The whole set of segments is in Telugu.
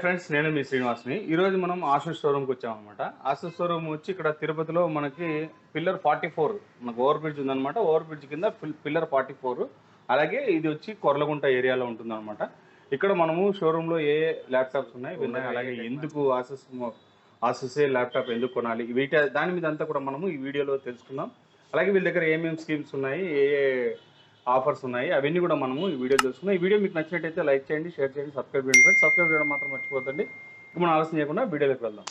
ఫ్రెండ్స్ నేను మీ శ్రీనివాస్ని ఈరోజు మనం ఆసూస్ షోరూమ్కి వచ్చామన్నమాట. ఆసూస్ షోరూమ్ వచ్చి ఇక్కడ తిరుపతిలో మనకి పిల్లర్ 44 మనకు ఓవర్ బ్రిడ్జ్ ఉందన్నమాట. ఓవర్ బ్రిడ్జ్ కింద పిల్లర్ 44 అలాగే ఇది వచ్చి కొర్లగుంట ఏరియాలో ఉంటుందన్నమాట. ఇక్కడ మనము షోరూంలో ఏ ల్యాప్టాప్స్ ఉన్నాయి అలాగే ఎందుకు ఆసూసే ల్యాప్టాప్ ఎందుకు కొనాలి దాని మీద అంతా కూడా మనము ఈ వీడియోలో తెలుసుకుందాం. అలాగే వీళ్ళ దగ్గర ఏమేమి స్కీమ్స్ ఉన్నాయి, ఏ ఆఫర్స్ ఉన్నాయి, అవన్నీ కూడా మనము ఈ వీడియో తెలుసుకున్నాం. ఈ వీడియో మీకు నచ్చినట్టయితే లైక్ చేయండి, షేర్ చేయండి, సబ్స్క్రైబ్ చేయండి ఫ్రెండ్స్. సబ్స్క్రైబ్ చేయడం మాత్రం మర్చిపోతండి. మనం ఆలస్యం చేయకుండా వీడియోలోకి వెళ్దాం.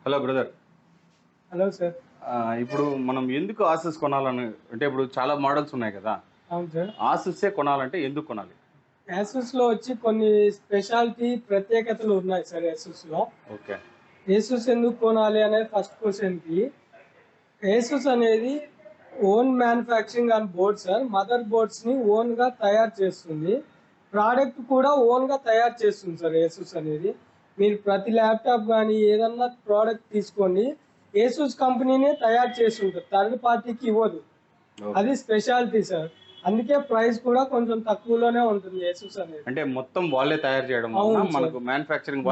Hello brother. Hello sir. ఇప్పుడు మనం ఎందుకు ఆసూస్ కొనాలని అంటే ఇప్పుడు చాలా మోడల్స్ ఉన్నాయి కదా. అవును సార్. ఆసూసే కొనాలంటే ఎందుకు కొనాలి? ఏసూస్లో వచ్చి కొన్ని స్పెషాలిటీ ప్రత్యేకతలు ఉన్నాయి సార్ ఏసూస్లో. ఓకే. ఏసూస్ ఎందుకు కొనాలి అనేది ఫస్ట్ క్వశ్చన్కి, ఏసూస్ అనేది own manufacturing and board sir. Mother బోర్డ్స్ని ఓన్గా తయారు చేస్తుంది, ప్రోడక్ట్ కూడా ఓన్గా తయారు చేస్తుంది సార్ ఏసూస్ అనేది. మీరు ప్రతి ల్యాప్టాప్ కానీ ఏదన్నా ప్రోడక్ట్ తీసుకోండి, ఏసూస్ కంపెనీనే తయారు చేసి ఉంటుంది, థర్డ్ పార్టీకి ఇవ్వదు. అది స్పెషాలిటీ సార్. అందుకే ప్రైస్ కూడా కొంచెం తక్కువలోనే ఉంటుంది ఏసూస్ అనేది. అంటే మొత్తం వాళ్ళే తయారు చేయడం, మనకు మ్యానుఫ్యాక్చరింగ్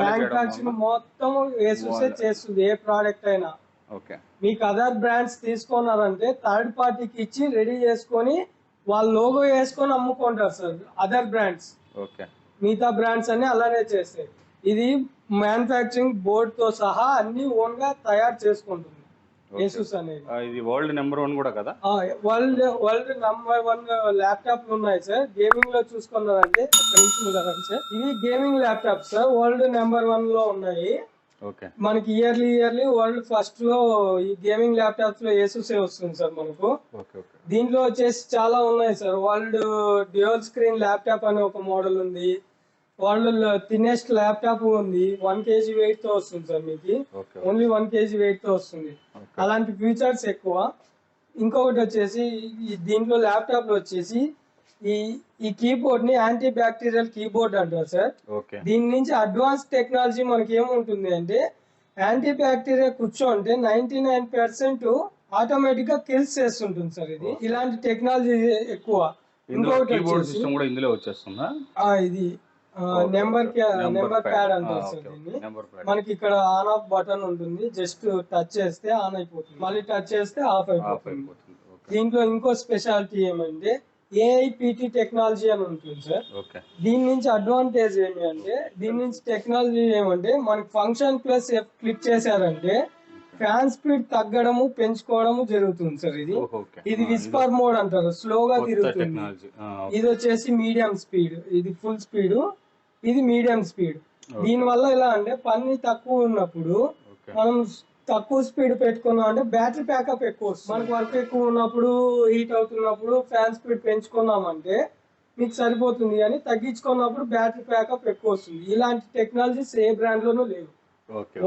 మొత్తం ఏసూసే చేస్తుంది ఏ ప్రోడక్ట్ అయినా. ఓకే. మీకు అదర్ బ్రాండ్స్ తీసుకున్నారంటే థర్డ్ పార్టీకి ఇచ్చి రెడీ చేసుకొని వాళ్ళ లోగో వేసుకొని అమ్ముకుంటారు సార్ అదర్ బ్రాండ్స్. ఓకే. మిగతా బ్రాండ్స్ అన్ని అలానే చేస్తాయి. ఇది మ్యానుఫ్యాక్చరింగ్ బోర్డ్ తో సహా అన్ని ఓన్ గా తయారు చేసుకుంటుంది ఏసూస్ అనేది. ఇది వరల్డ్ నెంబర్ 1 కూడా కదా? వరల్డ్ నెంబర్ 1 ల్యాప్టాప్లు ఉన్నాయి సార్. గేమింగ్ లో చూసుకున్నారంటే సార్, ఇది gaming laptop sir, world number 1 లో ఉన్నాయి. ఓకే. మనకి ఇయర్లీ వరల్డ్ ఫస్ట్ లో ఈ గేమింగ్ ల్యాప్టాప్స్ లో ఏసూసే వస్తుంది సార్ మనకు. దీంట్లో వచ్చేసి చాలా ఉన్నాయి sir. World dual screen laptop అనే ఒక మోడల్ ఉంది. వరల్డ్ థిన్నెస్ట్ ల్యాప్టాప్ ఉంది, 1 kg వెయిట్ తో వస్తుంది సార్. మీకు ఓన్లీ 1 kg వెయిట్ తో వస్తుంది. అలాంటి ఫీచర్స్ ఎక్కువ. ఇంకొకటి వచ్చేసి దీంట్లో ల్యాప్టాప్ లో వచ్చేసి ఈ కీబోర్డ్ ని యాంటీ బ్యాక్టీరియల్ కీబోర్డ్ అంటారు సార్. దీని నుంచి అడ్వాన్స్ టెక్నాలజీ మనకి ఏముంటుంది అంటే, యాంటీ బ్యాక్టీరియా కూర్చోంటే 99% ఆటోమేటిక్ గా కిల్స్ చేస్తుంటుంది సార్. ఇది ఇలాంటి టెక్నాలజీ ఎక్కువ. ఇంకొకటి ఇది నెంబర్ ప్యాడ్ అంటారు సార్ దీన్ని. మనకి ఇక్కడ ఆన్ ఆఫ్ బటన్ ఉంటుంది, జస్ట్ టచ్ చేస్తే ఆన్ అయిపోతుంది, మళ్ళీ టచ్ చేస్తే ఆఫ్ అయిపోతుంది. దీంట్లో ఇంకో స్పెషాలిటీ ఏమంటే ఏఐపిటి టెక్నాలజీ అని ఉంటుంది సార్. దీని నుంచి అడ్వాంటేజ్ ఏమి అంటే, దీని నుంచి టెక్నాలజీ ఏమంటే మనకి ఫంక్షన్ ప్లస్ క్లిక్ చేశారంటే ఫ్యాన్ స్పీడ్ తగ్గడము పెంచుకోవడము జరుగుతుంది సార్. ఇది విస్పర్ మోడ్ అంటారు, స్లోగా తిరుగుతుంది. ఇది వచ్చేసి మీడియం స్పీడ్, ఇది ఫుల్ స్పీడ్, ఇది మీడియం స్పీడ్. దీని వల్ల ఎలా అంటే పని తక్కువ ఉన్నప్పుడు మనం తక్కువ స్పీడ్ పెట్టుకున్నాం అంటే బ్యాటరీ బ్యాకప్ ఎక్కువ వస్తుంది. మనకు వర్క్ ఎక్కువ ఉన్నప్పుడు, హీట్ అవుతున్నప్పుడు ఫ్యాన్ స్పీడ్ పెంచుకున్నామంటే మీకు సరిపోతుంది, కానీ తగ్గించుకున్నప్పుడు బ్యాటరీ బ్యాకప్ ఎక్కువ వస్తుంది. ఇలాంటి టెక్నాలజీస్ ఏ బ్రాండ్ లోనూ లేవు,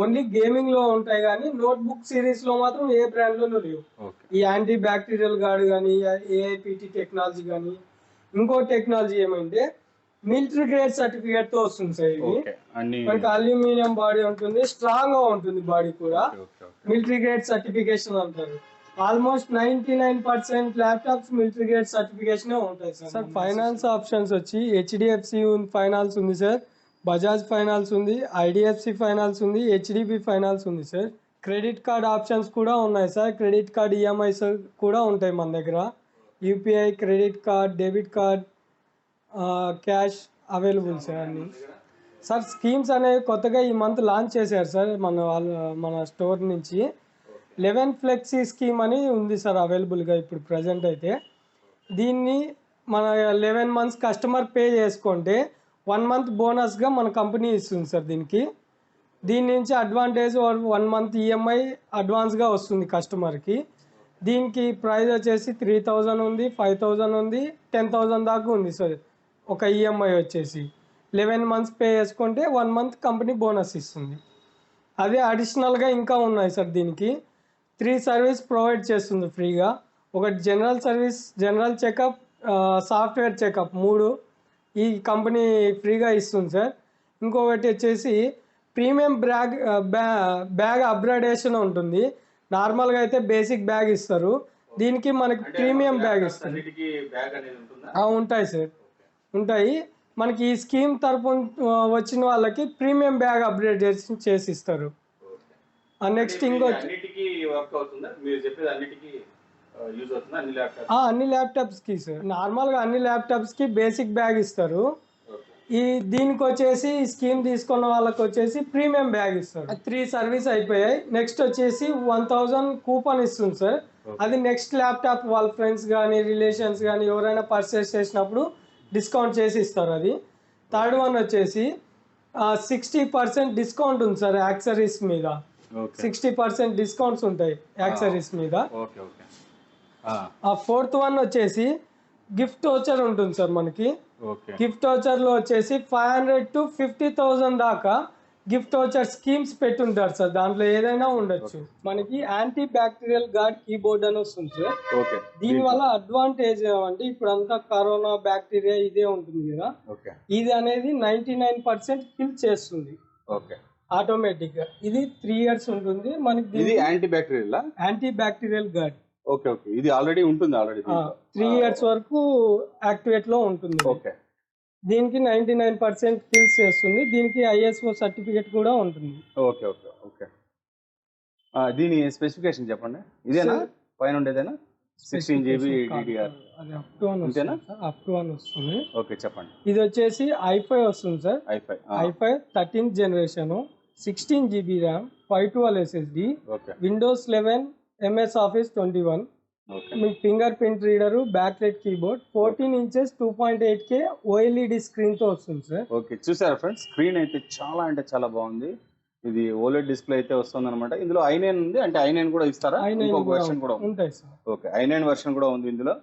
ఓన్లీ గేమింగ్ లో ఉంటాయి, కానీ నోట్బుక్ సిరీస్ లో మాత్రం ఏ బ్రాండ్ లోనూ లేవు. ఈ యాంటీ బ్యాక్టీరియల్ గార్డ్ కానీ, ఏఐపిటి టెక్నాలజీ కానీ. ఇంకో టెక్నాలజీ ఏమంటే మిలిటరీ గ్రేడ్ సర్టిఫికేట్ తో వస్తుంది సార్. ఇది మనకి అల్యూమినియం బాడీ ఉంటుంది, స్ట్రాంగ్ గా ఉంటుంది బాడీ కూడా. మిలిటరీ గ్రేడ్ సర్టిఫికేషన్ అంటారు. Almost 99% laptops military grade certification ఉంటాయి సార్. ఫైనాన్స్ ఆప్షన్స్ వచ్చి హెచ్డిఎఫ్సి ఫైనాన్స్ ఉంది సార్, బజాజ్ ఫైనాన్స్ ఉంది, ఐడిఎఫ్సి ఫైనాన్స్ ఉంది, హెచ్డిబి ఫైనాన్స్ ఉంది సార్. క్రెడిట్ కార్డ్ ఆప్షన్స్ కూడా ఉన్నాయి సార్. క్రెడిట్ కార్డ్ ఈఎంఐస్ కూడా ఉంటాయి మన దగ్గర. UPI, credit card, debit card, cash available sir అన్ని. సార్ స్కీమ్స్ అనేవి కొత్తగా ఈ మంత్ లాంచ్ చేశారు సార్ మన స్టోర్ నుంచి. 11 ఫ్లెక్సీ స్కీమ్ అని ఉంది సార్ అవైలబుల్గా ఇప్పుడు ప్రజెంట్ అయితే. దీన్ని మన 11 months కస్టమర్ పే చేసుకుంటే 1 month బోనస్గా మన కంపెనీ ఇస్తుంది సార్. దీని నుంచి అడ్వాంటేజ్ 1 month ఈఎంఐ అడ్వాన్స్గా వస్తుంది కస్టమర్కి. దీనికి ప్రైస్ వచ్చేసి 3000 ఉంది, 5000 ఉంది, 10,000 దాకా ఉంది సార్. ఒక ఈఎంఐ వచ్చేసి 11 months పే చేసుకుంటే 1 month కంపెనీ బోనస్ ఇస్తుంది. అదే అడిషనల్గా ఇంకా ఉన్నాయి సార్. దీనికి 3 సర్వీస్ ప్రొవైడ్ చేస్తుంది ఫ్రీగా. ఒకటి general service, general checkup, software checkup, 3 ఈ కంపెనీ ఫ్రీగా ఇస్తుంది సార్. ఇంకొకటి వచ్చేసి ప్రీమియం బ్యాగ్ అప్గ్రేడేషన్ ఉంటుంది. నార్మల్గా అయితే బేసిక్ బ్యాగ్ ఇస్తారు, దీనికి మనకి ప్రీమియం బ్యాగ్ ఇస్తుంది. అన్నిటికీ బ్యాగ్ అనేది ఉంటుందా? ఉంటాయి సార్, ఉంటాయి. మనకి ఈ స్కీమ్ తరపున వచ్చిన వాళ్ళకి ప్రీమియం బ్యాగ్ అప్గ్రేడ్ చేసి ఇస్తారు. నెక్స్ట్ అన్నిటికీ వర్క్ అవుతుందా? మీరు చెప్పేది అన్నిటికీ యూజ్ అవుతుందా? అన్ని ల్యాప్టాప్స్ కి సార్, నార్మల్ గా అన్ని ల్యాప్టాప్స్ కి బేసిక్ బ్యాగ్ ఇస్తారు. దీనికి వచ్చేసి స్కీమ్ తీసుకున్న వాళ్ళకి వచ్చేసి ప్రీమియం బ్యాగ్ ఇస్తారు. 3 సర్వీస్ అయిపోయాయి. నెక్స్ట్ వచ్చేసి 1000 కూపన్ ఇస్తుంది సార్. అది నెక్స్ట్ ల్యాప్టాప్ వాళ్ళ ఫ్రెండ్స్ కానీ రిలేషన్స్ కానీ ఎవరైనా పర్చేస్ చేసినప్పుడు డిస్కౌంట్ చేసి ఇస్తారు. అది థర్డ్ వన్ వచ్చేసి 60% డిస్కౌంట్ ఉంది సార్ యాక్సరీస్ మీద. 60% డిస్కౌంట్స్ ఉంటాయి యాక్సరీస్ మీద. ఫోర్త్ వన్ వచ్చేసి గిఫ్ట్ వోచర్ ఉంటుంది సార్ మనకి. గిఫ్ట్ వోచర్ లో వచ్చేసి 500 to 50,000 దాకా గిఫ్ట్ వోచర్ స్కీమ్స్ పెట్టుంటారు సార్. దాంట్లో ఏదైనా ఉండొచ్చు. మనకి యాంటీ బ్యాక్టీరియల్ గార్డ్ కీబోర్డ్ అని వస్తుంది సార్. దీని వల్ల అడ్వాంటేజ్ ఏమంటే ఇప్పుడు అంతా కరోనా బ్యాక్టీరియా ఇదే ఉంటుంది కదా, ఇది అనేది 99% కిల్ చేస్తుంది ఆటోమేటిక్ గా. ఇది 3 years ఉంటుంది మనకి. యాంటీ బ్యాక్టీరియల్ గార్డ్ ఇది ఆల్రెడీ ఉంటుంది. 3 years వరకు యాక్టివేట్ లో ఉంటుంది. దీనికి 99% కిల్స్ చేస్తుంది. దీనికి ISO సర్టిఫికేట్ కూడా ఉంటుంది. దీని స్పెసిఫికేషన్ చెప్పండి. ఇదేనా పైన ఉండేదేనా? 16 GB DDR అది అప్ టు 1 వస్తుంది. చెప్పండి. ఇది వచ్చేసి i5 వస్తుంది sir. i5 13th generation, 16 GB RAM, 512 SSD, Windows 11, MS Office 21, మీ finger print reader, back light keyboard, 14 inches 2.8K OLED screen తో వస్తుంది సార్. చూసారా ఫ్రెండ్స్, స్క్రీన్ అయితే చాలా అంటే చాలా బాగుంది. ఇది OLED డిస్ప్లే అయితే వస్తుంది అనమాట. ఇందులో i9 ఉంది, అంటే i9 కూడా ఇస్తారా? ఇంకొక వెర్షన్ కూడా ఉంటాయి సార్. i9 వెర్షన్ కూడా ఉంది ఇందులో.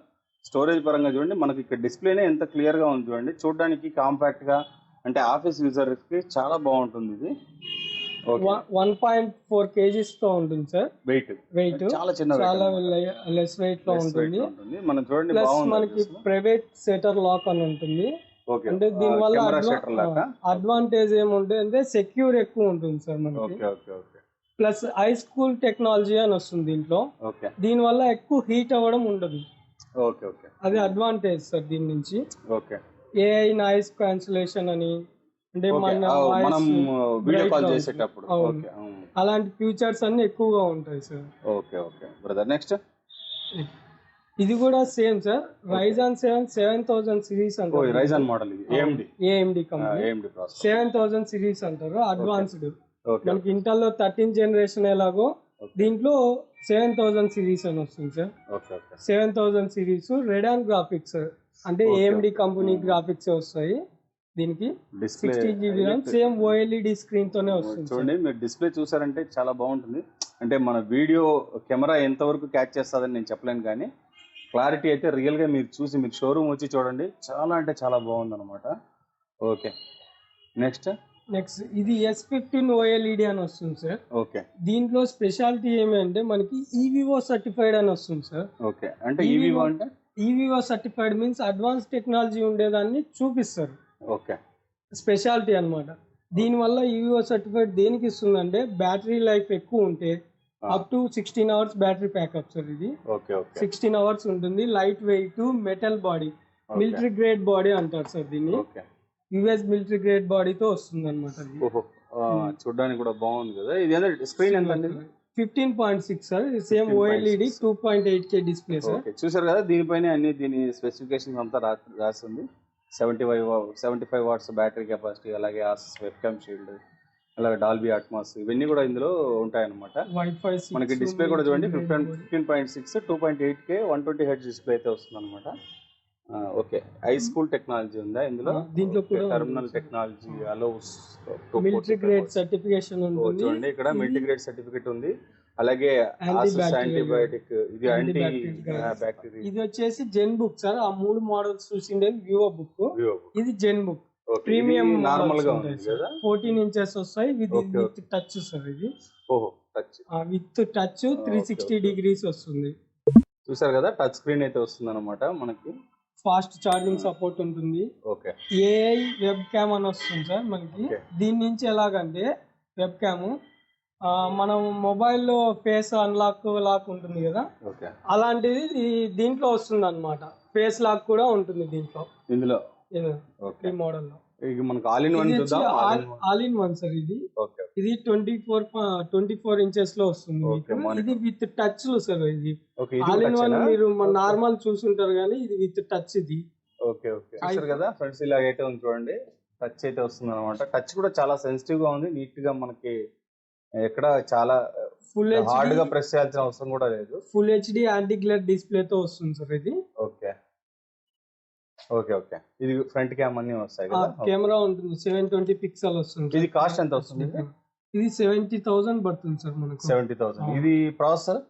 స్టోరేజ్ పరంగా చూడండి, మనకి ఇక్కడ డిస్ప్లేనే ఎంత క్లియర్ గా ఉంది చూడండి. చూడడానికి కాంపాక్ట్ గా, అంటే ఆఫీస్ యూజర్ కి చాలా బాగుంటుంది ఇది. 1.4 kgs తో ఉంటుంది సార్. వెయిట్ చాలా చిన్న, చాలా లెస్ వెయిట్ లో ఉంటుంది. మనం చూడండి, ప్లస్ మనకి ప్రైవేట్ సెటర్ లాక్ అని ఉంటుంది. అంటే దీని వల్ల అడ్వాంటేజ్ ఏముంటుంది అంటే సెక్యూర్ ఎక్కువ ఉంటుంది సార్ మనకి. ప్లస్ హై స్కూల్ టెక్నాలజీ అని వస్తుంది దీంట్లో. దీని వల్ల ఎక్కువ హీట్ అవ్వడం ఉండదు. అది అడ్వాంటేజ్ సార్ దీని నుంచి. AI నాయిస్ క్యాన్సిలేషన్ అని, అంటే మనం వీడియో కాల్ చేసేటప్పుడు అలాంటి ఫీచర్స్ అన్ని ఎక్కువగా ఉంటాయి సార్. బ్రదర్ నెక్స్ట్ ఇది కూడా సేమ్ సార్. Ryzen 7 7000 సిరీస్ అంటారు. Ryzen మోడల్ ఇది. AMD కంపెనీ 7000 సిరీస్ అంటారు. అడ్వాన్స్డ్. మనకి ఇంటెల్ లో 13th జనరేషన్ ఎలాగో దీంట్లో 7000 సిరీస్ అని వస్తుంది సార్. 7000 సిరీస్ రెడాన్ గ్రాఫిక్స్, అంటే AMD కంపెనీ గ్రాఫిక్స్ వస్తాయి దీనికి. 60 GB RAM, same OLED screen తోనే వస్తుంది. చూడండి, మీరు డిస్ప్లే చూసారంటే చాలా బాగుంటుంది. అంటే మన వీడియో కెమెరా ఎంతవరకు క్యాచ్ చేస్తుందని నేను చెప్పలేను, కానీ క్లారిటీ అయితే రియల్ గా మీరు చూసి, మీరు షోరూమ్ వచ్చి చూడండి, చాలా అంటే చాలా బాగుంది అనమాట. నెక్స్ట్ ఇది S15 OLED అని వస్తుంది సార్. దీంట్లో స్పెషాలిటీ ఏమంటే మనకి EVO సర్టిఫైడ్ అని వస్తుంది సార్. అంటే EVO అంటే EVO certified means advance technology ఉండేదాన్ని చూపిస్తారు. స్పెషాలిటీ అన్నమాట. దీని వల్ల EVO సర్టిఫైడ్ దేనికి ఇస్తుందంటే బ్యాటరీ లైఫ్ ఎక్కువ ఉంటే up to 16 hours battery pack up sir. ఇది 16 hours ఉంటుంది. Light weight, metal body, military grade body అంటారు సార్ దీన్ని. US మిలిటరీ గ్రేడ్ బాడీతో వస్తుంది అనమాట. చూడడానికి కూడా బాగుంది కదా. ఇది స్క్రీన్ ఎంత అండి? 15.6 sir. Same OLED 2.8K display sir. చూసారు కదా, దీనిపైన అన్ని దీని స్పెసిఫికేషన్స్ అంతా రాస్తుంది. 75 watts బ్యాటరీ కెపాసిటీ, అలాగే ఆసస్ వెబ్కామ్ షీల్డ్, అలాగే డాల్బీ అట్మాస్, ఇవన్నీ కూడా ఇందులో ఉంటాయన్నమాట. మనకి డిస్ప్లే కూడా చూడండి, 15.6 2.8K 120Hz డిస్ప్లే అయితే వస్తుంది అనమాట. హై స్కూల్ టెక్నాలజీ ఉందా ఇందులో? దీంట్లో కూడా terminal technology allows military grade certification ఉంటుంది. చూడండి, ఇక్కడ మిలిటరీ గ్రేడ్ సర్టిఫికేట్ ఉంది. అలాగే యాంటీబయాటిక్, ఇది యాంటీ బ్యాక్టీరియా. ఇది వచ్చేసి జెన్ బుక్ సార్. ఆ 3 మోడల్స్ చూసిండే వివో బుక్, ఇది జెన్ బుక్. ప్రీమియం నార్మల్ గా ఉంది కదా. 14 inches వస్తాయి. With touch sir. ఇది విత్ టచ్ 360 degrees వస్తుంది. చూసారు కదా, టచ్ స్క్రీన్ అయితే వస్తుంది అనమాట మనకి. ఫాస్ట్ ఛార్జింగ్ సపోర్ట్ ఉంటుంది. AI వెబ్ క్యామ్ అని వస్తుంది సార్ మనకి. దీని నుంచి ఎలాగంటే వెబ్ క్యామ్ మనం మొబైల్లో ఫేస్ అన్లాక్ లాక్ ఉంటుంది కదా, ఓకే అలాంటిది దీంట్లో వస్తుంది అనమాట. ఫేస్ లాక్ కూడా ఉంటుంది దీంట్లో, ఇందులో. ఈ మోడల్లో. ఇక మనకు ఆల్ ఇన్ వన్ చూద్దాం. ఆల్ ఇన్ వన్ సార్ ఇది. ఓకే ఇది 24 ఇంచెస్ లో వస్తుంది మీకు. ఇది విత్ టచ్ సార్. ఇది ఆల్ ఇన్ వన్ మీరు నార్మల్ చూసుంటారు కానీ ఇది విత్ టచ్ ఇది. ఓకే ఓకే చూసారు కదా ఫ్రెండ్స్, ఇలాగైతే ఉంది చూడండి. టచ్ అయితే వస్తుంది అనమాట. టచ్ కూడా చాలా సెన్సిటివ్ గా ఉంది, నీట్ గా మనకి ఎక్కడ చాలా ఫుల్ హార్డ్ గా ప్రెస్ చేయాల్సిన అవసరం కూడా లేదు. Full HD anti glare display తో వస్తుంది సార్ ఇది. ఓకే ఓకే ఓకే ఇది ఫ్రంట్ క్యామ్ అన్ని వస్తాయి కదా. కెమెరా ఉంటుంది, 720 పిక్సెల్ వస్తుంది. ఇది కాస్ట్ ఎంత వస్తుంది? ఇది 70,000 పడుతుంది సార్ మనకు. 70,000. ఇది processor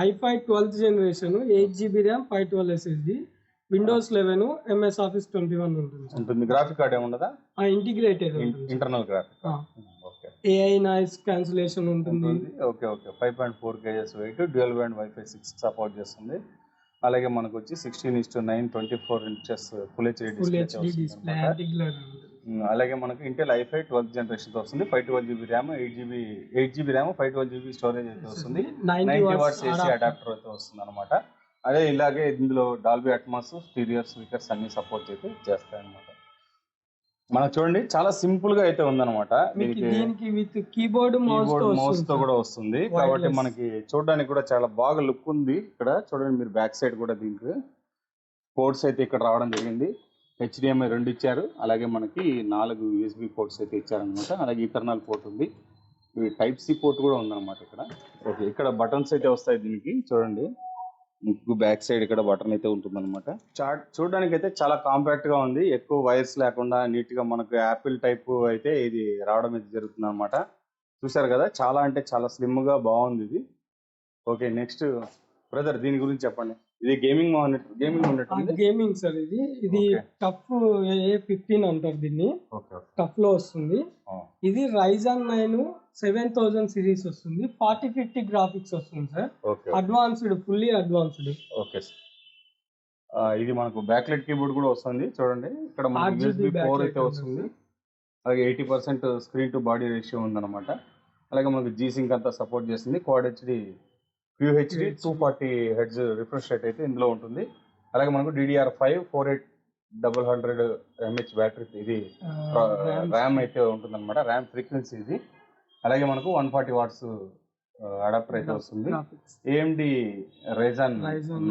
i5 12th generation, 8GB RAM, 512 SSD, Windows 11, MS Office 21 ఉంటుంది. గ్రాఫిక్ కార్డ్ ఏముండదా? Integrated internal graphic. Okay AI noise cancellation ఉంటుంది. Okay okay 5.4 kg weight, dual band WiFi 6 support చేస్తుంది. అలాగే మనకు వచ్చి 16:9 24 ఇంచెస్ ఫుల్ హెచ్డి డిస్ప్లే. అలాగే మనకు ఇంటెల్ i5 12th జనరేషన్ వస్తుంది. 512GB RAM, 8GB RAM, 512GB storage అయితే వస్తుంది. 90 వాట్స్ AC అడాప్టర్ అయితే వస్తుంది అనమాట. అదే ఇలాగే ఇందులో డాల్బీ అట్మాస్, స్టీరియో స్పీకర్స్ అన్ని సపోర్ట్ అయితే చేస్తాయి అనమాట. మనకు చూడండి చాలా సింపుల్ గా అయితే ఉందన్నమాట. దీనికి విత్ కీబోర్డ్ మౌస్ తో కూడా వస్తుంది కాబట్టి మనకి చూడడానికి కూడా చాలా బాగా లుక్ ఉంది. ఇక్కడ చూడండి మీరు బ్యాక్ సైడ్ కూడా దీనికి పోర్ట్స్ అయితే ఇక్కడ రావడం జరిగింది. HDMI 2 ఇచ్చారు. అలాగే మనకి 4 USB పోర్ట్స్ అయితే ఇచ్చారనమాట. అలాగే ఈథర్నల్ పోర్ట్ ఉంది. టైప్ C పోర్ట్ కూడా ఉందన్నమాట ఇక్కడ. ఓకే ఇక్కడ బటన్స్ అయితే వస్తాయి దీనికి. చూడండి బ్యాక్ సైడ్ ఇక్కడ బటన్ అయితే ఉంటుంది అనమాట. చూడడానికి అయితే చాలా కాంపాక్ట్ గా ఉంది, ఎక్కువ వైర్స్ లేకుండా నీట్ గా మనకు యాపిల్ టైప్ అయితే ఇది రావడం అయితే జరుగుతుంది అనమాట. చూసారు కదా చాలా అంటే చాలా స్లిమ్ గా బాగుంది ఇది. ఓకే నెక్స్ట్ బ్రదర్ దీని గురించి చెప్పండి. ఇది గేమింగ్ ఉన్నట్టు. గేమింగ్ సార్ ఇది టఫ్ A15 అంటారు దీన్ని. టఫ్ లో వస్తుంది. ఇది Ryzen 9 7000 సిరీస్ వస్తుంది. 4050 గ్రాఫిక్స్ వస్తుంది sir. Advanced, fully advanced. Okay ఇది మనకు బ్యాక్లైట్ కీబోర్డ్ కూడా వస్తుంది. చూడండి ఇక్కడ మనకు USB 4 అయితే వస్తుంది. అలాగే 80% స్క్రీన్ టు బాడీ రేషియో ఉందన్నమాట. అలాగే మనకు G-Sync అంతా సపోర్ట్ చేస్తుంది. Quad HD QHD 240 Hz refresh rate అయితే ఇందులో ఉంటుంది. అలాగే మనకు DDR5 4800 mAh బ్యాటరీ ఇది ర్యామ్ అయితే ఉంటుంది అనమాట. ర్యామ్ ఫ్రీక్వెన్సీ ఇది. అలాగే మనకు 140 వాట్స్ అడాప్టర్ అయితే వస్తుంది. AMD Ryzen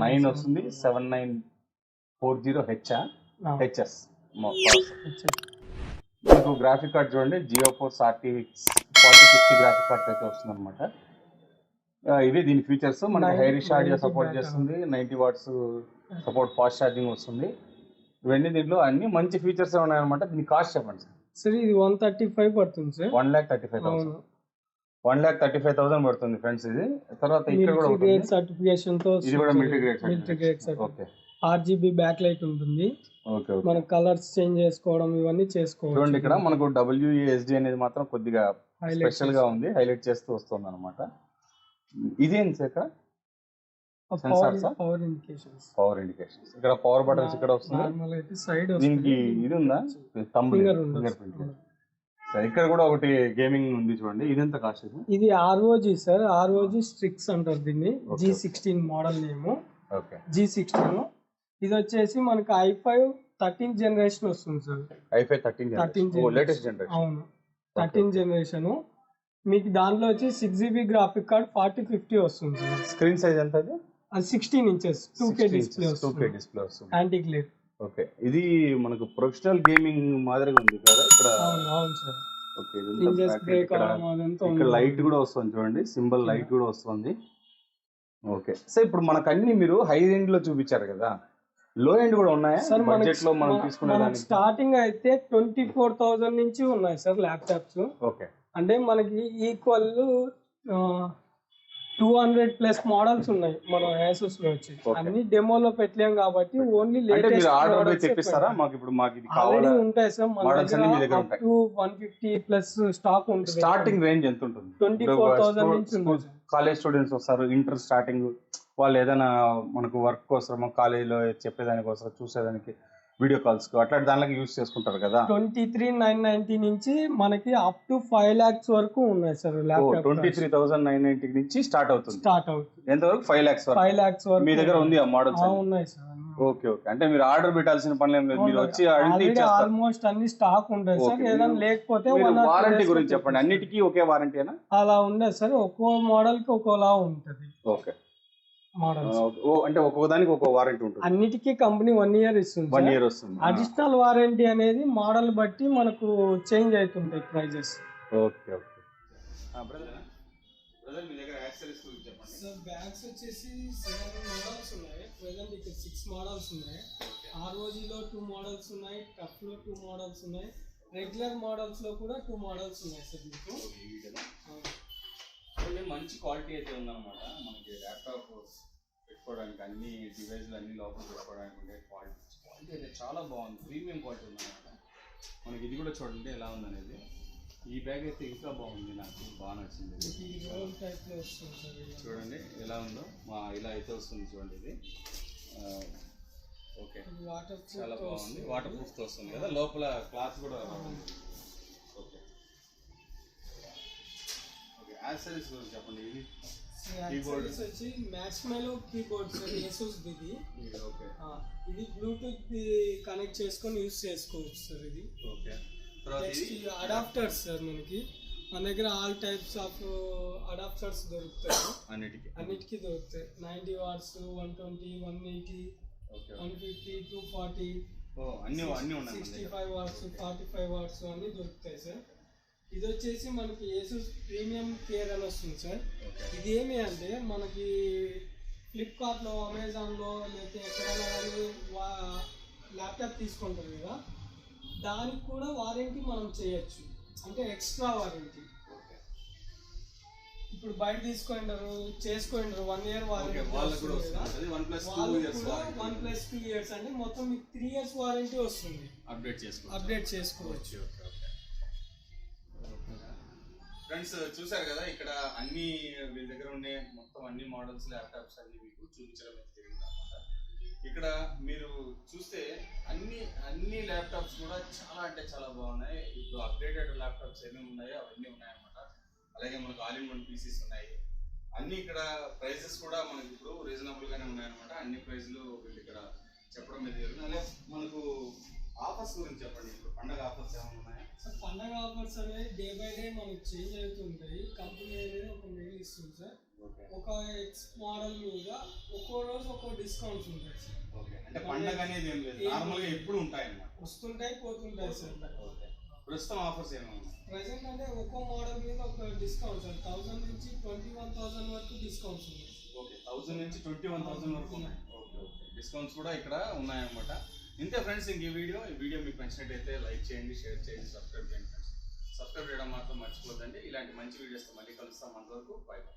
9 వస్తుంది. 7940HS మనకు గ్రాఫిక్ కార్డ్ చూడండి GeForce RTX 4060 గ్రాఫిక్ కార్డ్ అయితే వస్తుంది అనమాట. ఇది దీని ఫీచర్స్. మనకి హైరిష్ ఆడియో సపోర్ట్ చేస్తుంది. 90 వాట్స్ సపోర్ట్, ఫాస్ట్ ఛార్జింగ్ వస్తుంది. ఇవన్నీ దీంట్లో అన్ని మంచి ఫీచర్స్ ఉన్నాయన్నమాట. దీని కాస్ట్ చెప్పండి సార్. ఇది 135 పడుతుంది సార్. 1,35,000. 1,35,000 పడుతుంది ఫ్రెండ్స్ ఇది. తర్వాత ఇక్కడ కూడా సర్టిఫికేషన్ తో ఇది కూడా military grade. Okay RGB back light ఉంటుంది. ఓకే మన కలర్స్ చేంజ్ చేసుకోవడం ఇవన్నీ చేసుకోవచ్చు. చూడండి ఇక్కడ మనకు WASD అనేది మాత్రం కొద్దిగా స్పెషల్ గా ఉంది, హైలైట్ చేస్తూ వస్తుంది అనమాట. ఇదేంటి సార్ ఇక్కడ పవర్ ఇండికేషన్స్. ఇక్కడ పవర్ బటన్స్ ఇక్కడ వస్తుంది. దీనికి ఇది ఉందా ఫింగర్ ప్రింట్. ఇక్కడ కూడా ఒకటి గేమింగ్ ఉంది చూడండి. ఇది ఎంత కాస్ట్? ఇది ROG సార్. ROG Strix అంటారు దీన్ని. G16 model name. Okay G16. ఇది వచ్చేసి మనకి i5 13th జనరేషన్ వస్తుంది సార్. i5 13 latest generation. అవును 13th జనరేషన్. మీకు దాంట్లో వచ్చి 6GB గ్రాఫిక్ కార్డ్ 4050 వస్తుంది సార్. స్క్రీన్ సైజ్ ఎంత? అది 16 ఇంచెస్ 2K డిస్ప్లే వస్తుంది. Anti glare. ఓకే ఇది మనకు ప్రొఫెషనల్ గేమింగ్ మాదిరిగా ఉంది కదా ఇక్కడ. అవును సార్. ఓకే ఇక్కడ లైట్ కూడా వస్తుంది చూడండి, సింబల్ లైట్ కూడా వస్తుంది. ఓకే సార్ ఇప్పుడు మనకు అన్ని మీరు హై ఎండ్ లో చూపించారు కదా, లో ఎండ్ కూడా ఉన్నాయా సార్? బడ్జెట్ లో మనం తీసుకునే స్టార్టింగ్ అయితే 24,000 నుంచి ఉన్నాయి సార్ ల్యాప్టాప్స్. ఓకే అంటే మనకి ఈక్వల్ 200+ మోడల్స్ ఉన్నాయి మన Asus లో వచ్చి. అన్ని డెమోలో పెట్టలేం కాబట్టి ఓన్లీ లేటెస్ట్ ఆర్డర్ తెప్పిస్తారా మాకు? ఇప్పుడు మాకు ఇది కావాలి ఉంటాయి సార్ మన దగ్గర. అప్ టు 150+ స్టాక్ ఉంటుంది. స్టార్టింగ్ రేంజ్ ఎంత ఉంటుంది? 24,000 నుంచి ఉంది. కాలేజ్ స్టూడెంట్స్ వస్తారు, ఇంటర్ స్టార్టింగ్ వాళ్ళు ఏదైనా మనకు వర్క్ కోసం కాలేజీలో చెప్పేదానికి వస్తారు, చూసేదానికి వీడియో కాల్స్ కు అట్లా దానికి యూస్ చేసుకుంటారు కదా. 23,990 నుంచి మనకి అప్ టు 5 lakhs వరకు ఉన్నాయి సార్ ల్యాప్టాప్. 23,990 నుంచి స్టార్ట్ అవుతుంది. ఎంత వరకు? 5 lakhs వరకు. 5 lakhs వరకు మీ దగ్గర ఉంది ఆ మోడల్స్? ఉన్నాయి సార్. Okay okay. అంటే మీరు ఆర్డర్ పెట్టాల్సిన పని ఏం లేదు, మీరు వచ్చి అడిగితే ఇచ్చేస్తారు. ఆల్మోస్ట్ అన్ని స్టాక్ ఉంటాయి సార్. ఏదైనా లేకపోతే వారంటీ గురించి చెప్పండి. అన్నిటికీ ఒకే వారంటీనా? అలా ఉండదు సార్, ఒక్కో మోడల్ కి ఒక్కోలా ఉంటది. ఓకే. మోడల్స్ అంటే ఒక్కో దానికి ఒక్కో వారంటీ ఉంటుంది. అన్నిటికీ కంపెనీ 1 year ఇస్తుంది. 1 year వస్తుంది. అడిషనల్ వారంటీ అనేది మోడల్ బట్టి మనకు చేంజ్ అవుతుంటాయి ప్రైజెస్. Okay okay. బ్రదర్ మీ దగ్గర యాక్సెసరీస్ గురించి చెప్పండి సార్. బ్యాగ్స్ వచ్చేసి 7 మోడల్స్ ఉన్నాయి. ప్రెజెంట్ ఇక్కడ 6 మోడల్స్ ఉన్నాయి. ఆర్ఓజీలో 2 మోడల్స్ ఉన్నాయి, టఫ్ లో 2 మోడల్స్ ఉన్నాయి, రెగ్యులర్ మోడల్స్ లో కూడా 2 మోడల్స్ ఉన్నాయి సార్ మీకు. మంచి క్వాలిటీ అయితే ఉందన్నమాట. మనకి ల్యాప్టాప్ పెట్టుకోవడానికి అన్ని డివైజ్లు అన్ని లోపల పెట్టుకోవడానికి ఉండే క్వాలిటీ అయితే చాలా బాగుంది. ప్రీమియం క్వాలిటీ ఉందన్నమాట. మనకి ఇది కూడా చూడండి ఎలా ఉందనేది. ఈ బ్యాగ్ అయితే ఇంకా బాగుంది, నాకు బాగా నచ్చింది. చూడండి ఎలా ఉందో, ఇలా అయితే వస్తుంది చూడండి ఇది. ఓకే, చాలా బాగుంది. వాటర్ ప్రూఫ్తో వస్తుంది కదా, లోపల క్లాత్ కూడా బాగుంది. Okay okay. యాక్సెసరీస్ గురించి చెప్పండి. ఇది కీబోర్డ్ వచ్చి మ్యాక్స్మెలో కీబోర్డ్ సార్, ఏసూస్ ఇది. ఓకే. ఇది బ్లూటూత్ కనెక్ట్ చేసుకొని యూజ్ చేసుకోవచ్చు సార్ ఇది. ఓకే. నెక్స్ట్ అడాప్టర్స్ సార్, మన దగ్గర ఆల్ టైప్స్ ఆఫ్ అడాప్టర్స్ దొరుకుతాయి. అన్నిటికీ దొరుకుతాయి. 90 watts, 120, 180, 150, 240, 65 watts, 45 watts అన్ని దొరుకుతాయి సార్. ఇది వచ్చేసి మనకి ఏసూస్ ప్రీమియం కేర్ అని వస్తుంది సార్. ఇది ఏమి అంటే మనకి ఫ్లిప్కార్ట్లో, అమెజాన్లో లేకపోతే ఎక్కడైనా కానీ ల్యాప్టాప్ తీసుకుంటారు కదా, దానికి కూడా వారంటీ మనం చేయొచ్చు. అంటే ఎక్స్ట్రా వారంటీ. ఇప్పుడు బయట తీసుకుంటారు, చేసుకోంటారు 1 year వారంటీ. వాళ్ళకు కూడా 1+2 years అంటే మొత్తం మీకు 3 years వారంటీ వస్తుంది. అప్డేట్ చేసుకోవచ్చు. ఫ్రెండ్స్ చూసారు కదా, ఇక్కడ అన్ని వీళ్ళ దగ్గర ఉండే మొత్తం అన్ని మోడల్స్ ల్యాప్టాప్స్ అన్ని మీకు చూపించడం జరిగింది అన్నమాట. ఇక్కడ మీరు చూస్తే అన్ని ల్యాప్టాప్స్ కూడా చాలా అంటే చాలా బాగున్నాయి. ఇప్పుడు అప్డేటెడ్ ల్యాప్టాప్స్ ఏమేమి ఉన్నాయో అవన్నీ ఉన్నాయన్నమాట. అలాగే మనకు ఆల్ ఇన్ వన్ పీసీస్ ఉన్నాయి. అన్ని ఇక్కడ ప్రైజెస్ కూడా మనకి ఇప్పుడు రీజనబుల్ గానే ఉన్నాయన్నమాట. అన్ని ప్రైజ్లు వీళ్ళు ఇక్కడ చెప్పడం జరిగింది. అలాగే మనకు ఆఫర్స్ గురించి చెప్పండి. ఇప్పుడు పండగ ఆఫర్స్ ఏమైనా ఉన్నాయా? పండగ ఆఫర్స్ అనేవి డే బై డే మనకి చేంజ్ అవుతుంటాయి. కంపెనీ అనేది ఒక మెయిల్ ఇస్తుంది సార్. ఒక ఎక్స్ మోడల్ మీద ఒక్కో రోజు ఒక్కో డిస్కౌంట్స్ ఉంటాయి సార్. అంటే పండగ అనేది ఏం లేదు, నార్మల్ గా ఎప్పుడు ఉంటాయి అన్నమాట. వస్తుంటాయి పోతుంటాయి సార్. ప్రస్తుతం ఆఫర్స్ ఏమైనా? ప్రెసెంట్ అంటే ఒక్కో మోడల్ మీద ఒక డిస్కౌంట్ సార్. 1000 నుంచి 21,000 వరకు డిస్కౌంట్స్ ఉన్నాయి. ఓకే, 1000 నుంచి 21,000 వరకు ఉన్నాయి. Okay okay. డిస్కౌంట్స్ కూడా ఇక్కడ ఉన్నాయన్నమాట. ఇంతే ఫ్రెండ్స్. ఇంక ఈ వీడియో మీకు నచ్చినట్టయితే లైక్ చేయండి, షేర్ చేయండి, సబ్స్క్రైబ్ చేయండి ఫ్రెండ్స్. సబ్స్క్రైబ్ చేయడం మాత్రం మర్చిపోద్దండి. ఇలాంటి మంచి వీడియోస్తో మళ్ళీ కలుస్తాం. అంతవరకు బై బై.